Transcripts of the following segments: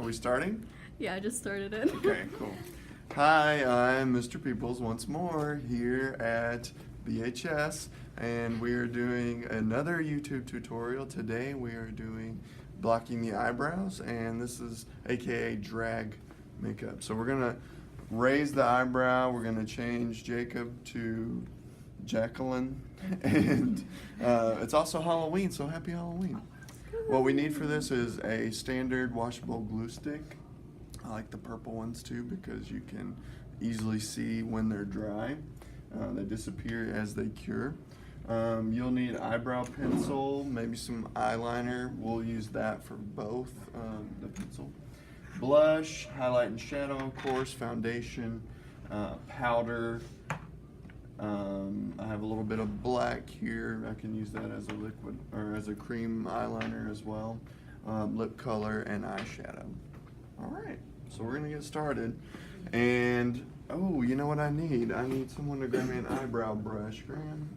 Are we starting? Yeah, I just started it. Okay, cool. Hi, I'm Mr. Peoples once more here at BHS, and we are doing another YouTube tutorial. Today we are doing blocking the eyebrows, and this is AKA drag makeup. So we're gonna raise the eyebrow, we're gonna change Jacob to Jacqueline, and it's also Halloween, so happy Halloween. What we need for this is a standard washable glue stick. I like the purple ones too because you can easily see when they're dry. They disappear as they cure. You'll need eyebrow pencil, maybe some eyeliner. We'll use that for both, the pencil. Blush, highlight and shadow, of course, foundation, powder. I have a little bit of black here. I can use that as a liquid or as a cream eyeliner as well. Lip color and eyeshadow. All right, so we're gonna get started. And oh, you know what I need? I need someone to grab me an eyebrow brush. Graham,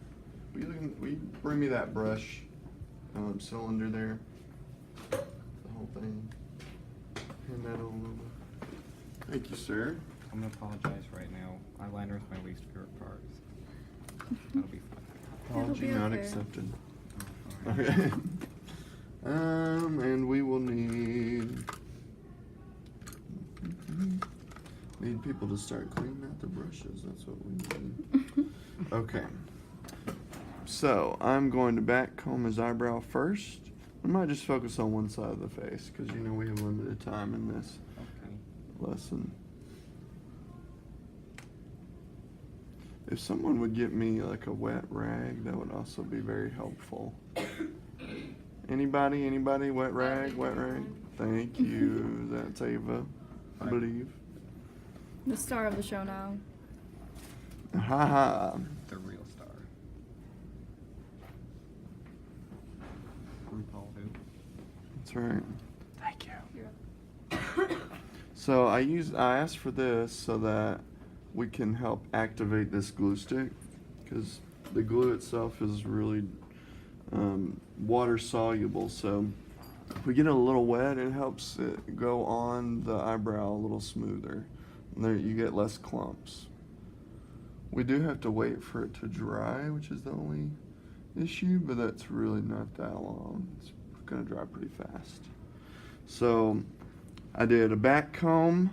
will you bring me that brush cylinder there? The whole thing. Hand that on over. Thank you, sir. I'm gonna apologize right now. Eyeliner is my least favorite part. That'll be fun. Apology be not okay. accepted. Oh, alright. Okay. And we will need people to start cleaning out the brushes. That's what we need. Okay. So I'm going to back comb his eyebrow first. I might just focus on one side of the face because you know we have limited time in this Okay. lesson. If someone would get me like a wet rag, that would also be very helpful. Anybody? Wet rag? Thank you. That's Ava, I Right. believe. The star of the show now. Haha. The real star. RuPaul who? That's right. Thank you. So I asked for this so that we can help activate this glue stick because the glue itself is really water soluble. So if we get it a little wet, it helps it go on the eyebrow a little smoother. And there you get less clumps. We do have to wait for it to dry, which is the only issue, but that's really not that long. It's gonna dry pretty fast. So I did a back comb,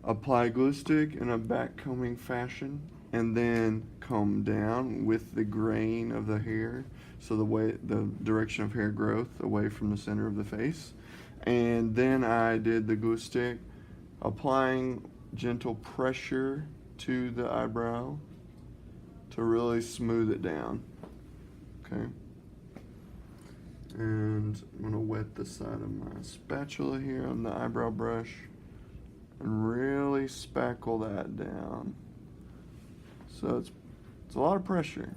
apply glue stick in a back combing fashion, and then comb down with the grain of the hair, so the direction of hair growth away from the center of the face. And then I did the glue stick, applying gentle pressure to the eyebrow to really smooth it down. Okay. And I'm gonna wet the side of my spatula here on the eyebrow brush and really spackle that down. So it's a lot of pressure,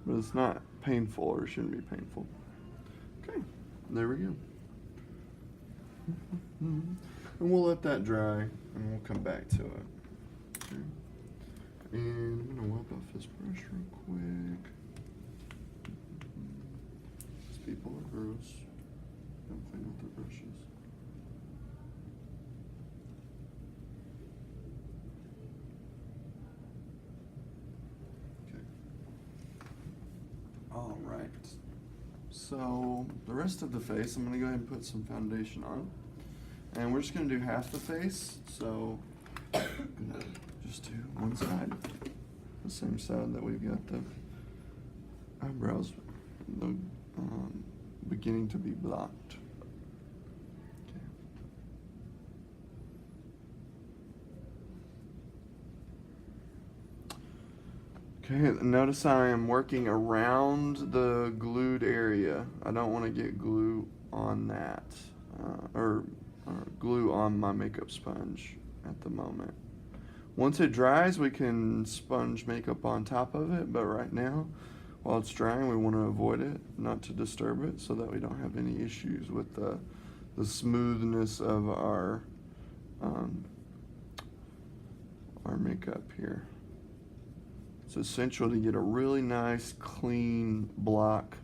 but it's not painful, or it shouldn't be painful. Okay, there we go. And we'll let that dry and we'll come back to it. Okay. And I'm gonna wipe off this brush real quick. These people are gross. Don't clean up their brushes. Okay. All right. So the rest of the face, I'm gonna go ahead and put some foundation on. And we're just gonna do half the face. So I'm gonna just do one side, the same side that we've got the eyebrows beginning to be blocked. Okay, notice I am working around the glued area. I don't want to get glue on that, or glue on my makeup sponge at the moment. Once it dries, we can sponge makeup on top of it, but right now, while it's drying, we want to avoid it, not to disturb it, so that we don't have any issues with the smoothness of our makeup here. It's essential to get a really nice, clean block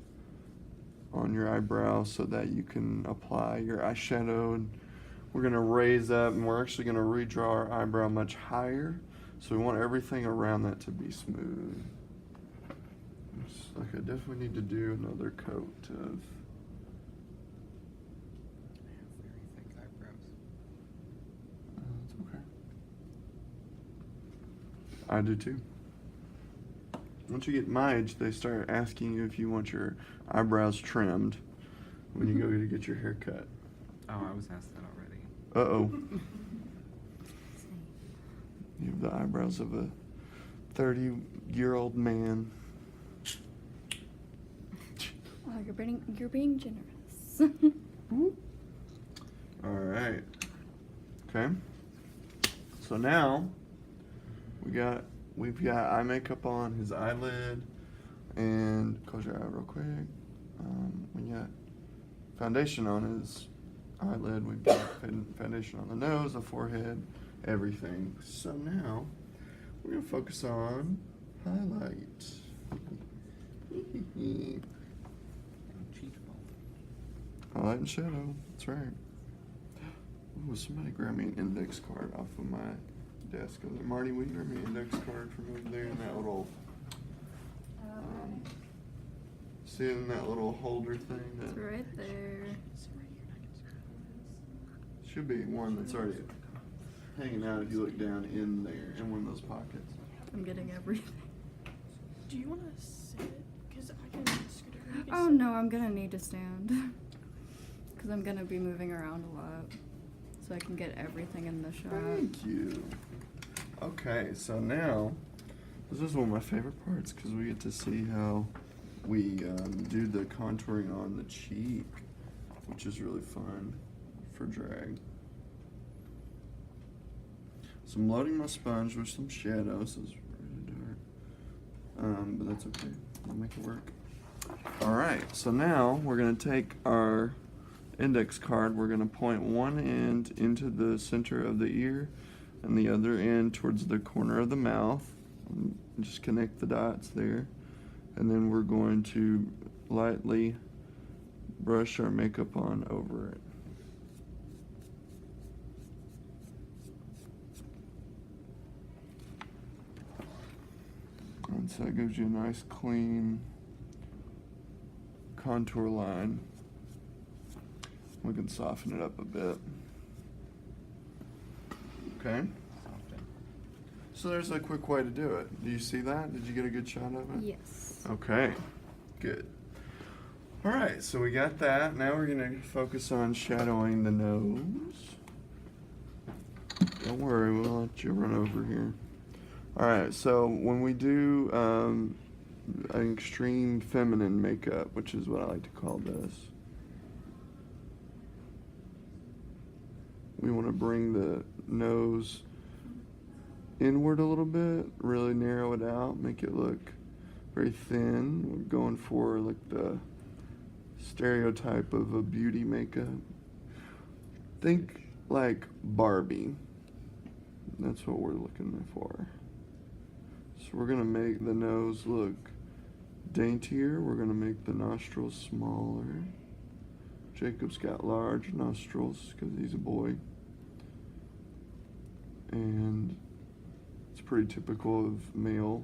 on your eyebrow so that you can apply your eyeshadow we're gonna raise up, and we're actually gonna redraw our eyebrow much higher. So we want everything around that to be smooth. It's like I definitely need to do another coat of. I have very thick eyebrows. It's okay. I do too. Once you get my age, they start asking you if you want your eyebrows trimmed when you go to get your hair cut. Oh, I was asked that already. Uh-oh. You have the eyebrows of a 30-year-old man. Oh, you're being generous. All right. Okay. So now we've got eye makeup on his eyelid, and close your eye real quick. We got foundation on his eyelid. We've got foundation on the nose, the forehead, everything. So now we're gonna focus on highlight. And cheekbone. Highlight and shadow. That's right. Ooh, somebody grab me an index card off of my desk over there. Marty, will you grab me an index card from over there in that little, see in that little holder thing? It's That right there. should be one that's already hanging out if you look down in there, in one of those pockets. I'm getting everything. Do you want to sit? Because I can scoot over. You can Oh sit. no, I'm gonna need to stand. Because I'm gonna be moving around a lot. So I can get everything in the shot. Thank you. Okay, so now, this is one of my favorite parts because we get to see how we do the contouring on the cheek, which is really fun for drag. So I'm loading my sponge with some shadows. It's really dark, but that's okay. I'll make it work. All right, so now we're gonna take our index card. We're gonna point one end into the center of the ear and the other end towards the corner of the mouth. And just connect the dots there. And then we're going to lightly brush our makeup on over it. And so it gives you a nice clean contour line. We can soften it up a bit. Okay. Soften. So there's a quick way to do it. Do you see that? Did you get a good shot of it? Yes. Okay, good. All right, so we got that. Now we're gonna focus on shadowing the nose. Don't worry, we'll let you run over here. All right, so when we do an extreme feminine makeup, which is what I like to call this, we want to bring the nose inward a little bit, really narrow it out, make it look very thin. We're going for like the stereotype of a beauty makeup. Think like Barbie. That's what we're looking for. So we're gonna make the nose look daintier. We're gonna make the nostrils smaller. Jacob's got large nostrils because he's a boy. And it's pretty typical of the male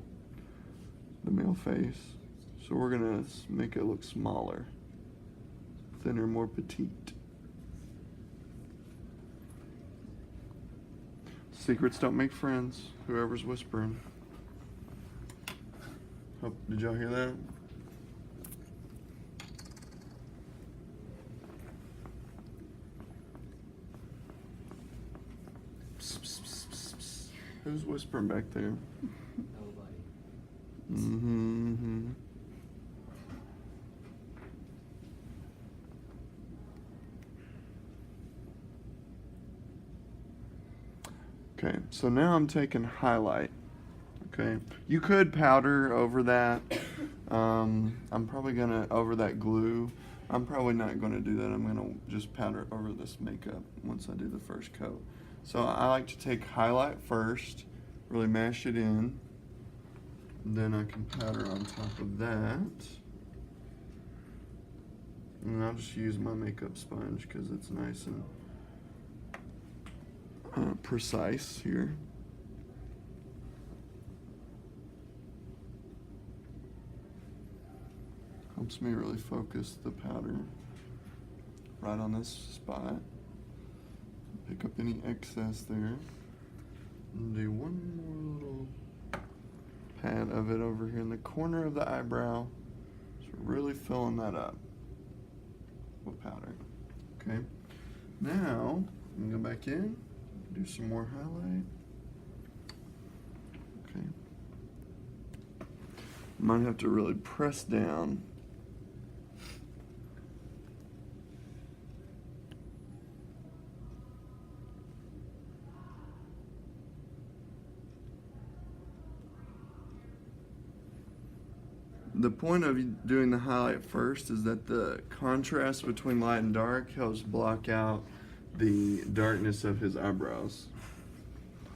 face. So we're gonna make it look smaller, thinner, more petite. Secrets don't make friends, whoever's whispering. Did y'all hear that? Who's whispering back there? Nobody. Mm-hmm. Okay, so now I'm taking highlight. Okay, you could powder over that. I'm probably gonna, over that glue, I'm probably not gonna do that. I'm gonna just powder over this makeup once I do the first coat. So I like to take highlight first, really mash it in. Then I can powder on top of that. And I'll just use my makeup sponge because it's nice and precise here. Helps me really focus the powder right on this spot. Pick up any excess there. And do one more little pat of it over here in the corner of the eyebrow. So really filling that up with powder. Okay. Now, I'm gonna go back in, do some more highlight. Okay. Might have to really press down. The point of doing the highlight first is that the contrast between light and dark helps block out the darkness of his eyebrows.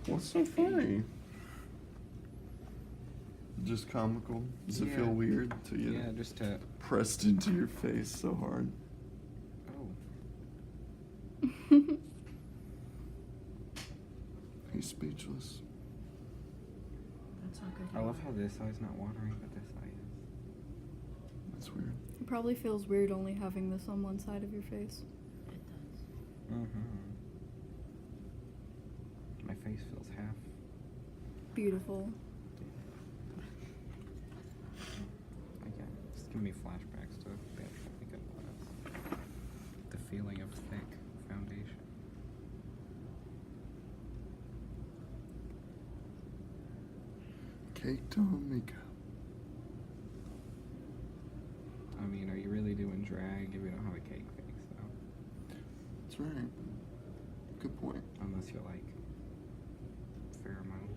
What's so funny? Just comical? Does it feel Yeah. weird to you? Yeah, just to. Pressed into your face so hard. Oh. He's speechless. That's not good. I love how this eye's not watering, but this eye is. That's weird. It probably feels weird only having this on one side of your face. It does. Mm-hmm. My face feels half. Beautiful. Again, it's giving me flashbacks to bachelor makeup class. The feeling of thick foundation. Caked on makeup. I mean, are you really doing drag if you don't have a cake face, though? That's right. Good point. Unless you're like pheromone.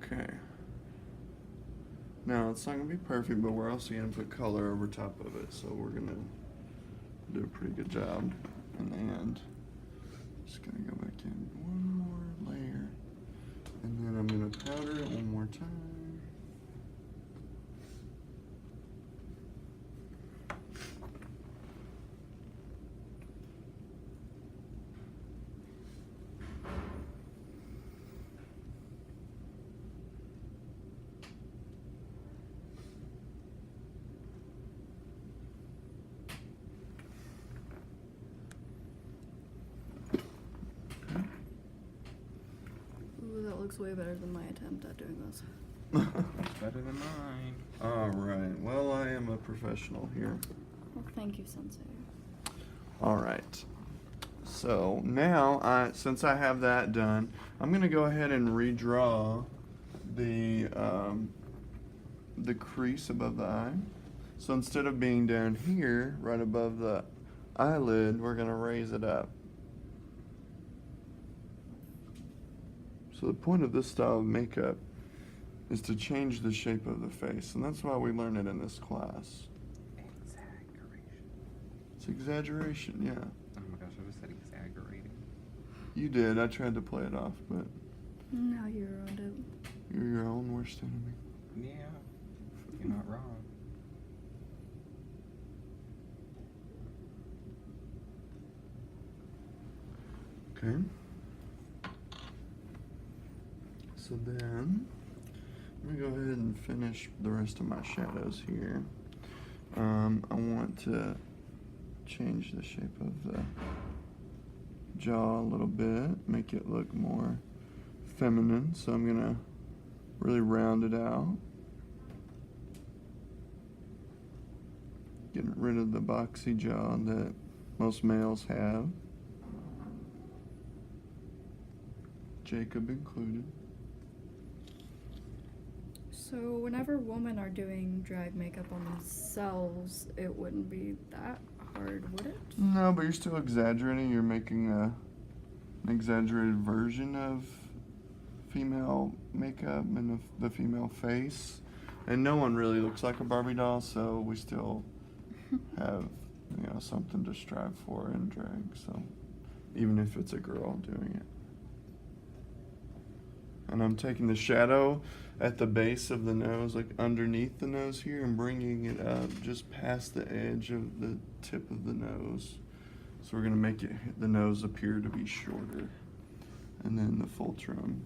Okay. Now, it's not going to be perfect, but we're also going to put color over top of it, so we're going to do a pretty good job in the end. Just going to go back in one more layer, and then I'm going to powder it one more time. Ooh, that looks way better than my attempt at doing this. Better than mine. All right. Well, I am a professional here. Well, thank you, Sensei. All right. So now, since I have that done, I'm gonna go ahead and redraw the crease above the eye. So instead of being down here, right above the eyelid, we're gonna raise it up. So the point of this style of makeup is to change the shape of the face, and that's why we learn it in this class. Exaggeration. It's exaggeration, yeah. Oh my gosh, I just said exaggerating. You did. I tried to play it off, but Now you ruined it. you're your own worst enemy. Yeah, you're not wrong. Okay. So then, I'm gonna go ahead and finish the rest of my shadows here. I want to change the shape of the jaw a little bit, make it look more feminine. So I'm gonna really round it out. Getting rid of the boxy jaw that most males have. Jacob included. So whenever women are doing drag makeup on themselves, it wouldn't be that hard, would it? No, but you're still exaggerating. You're making an exaggerated version of female makeup and the female face. And no one really looks like a Barbie doll, so we still have, something to strive for in drag. So even if it's a girl doing it. And I'm taking the shadow at the base of the nose, like underneath the nose here, and bringing it up just past the edge of the tip of the nose So we're gonna make the nose appear to be shorter. And then the fulcrum.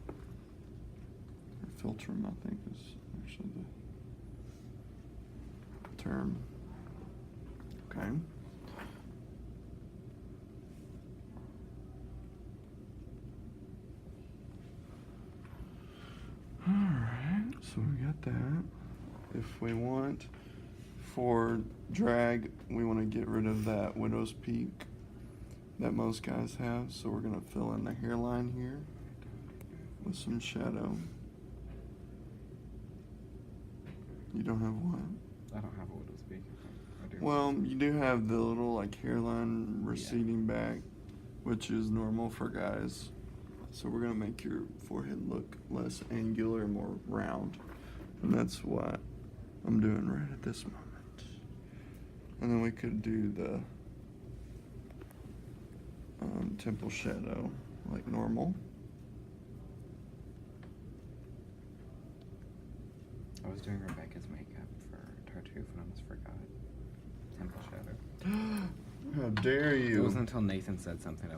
Or philtrum, I think, is actually the term. Okay. Alright, so we got that. If we want, for drag, we want to get rid of that widow's peak that most guys have, so we're going to fill in the hairline here with some shadow. You don't have one? I don't have a widow's peak. I do. Well, you do have the little like hairline receding back, which is normal for guys. So we're gonna make your forehead look less angular, more round. And that's what I'm doing right at this moment. And then we could do the temple shadow like normal. I was doing Rebecca's makeup for Tartuffe and I almost forgot. Temple shadow. How dare you? It wasn't until Nathan said something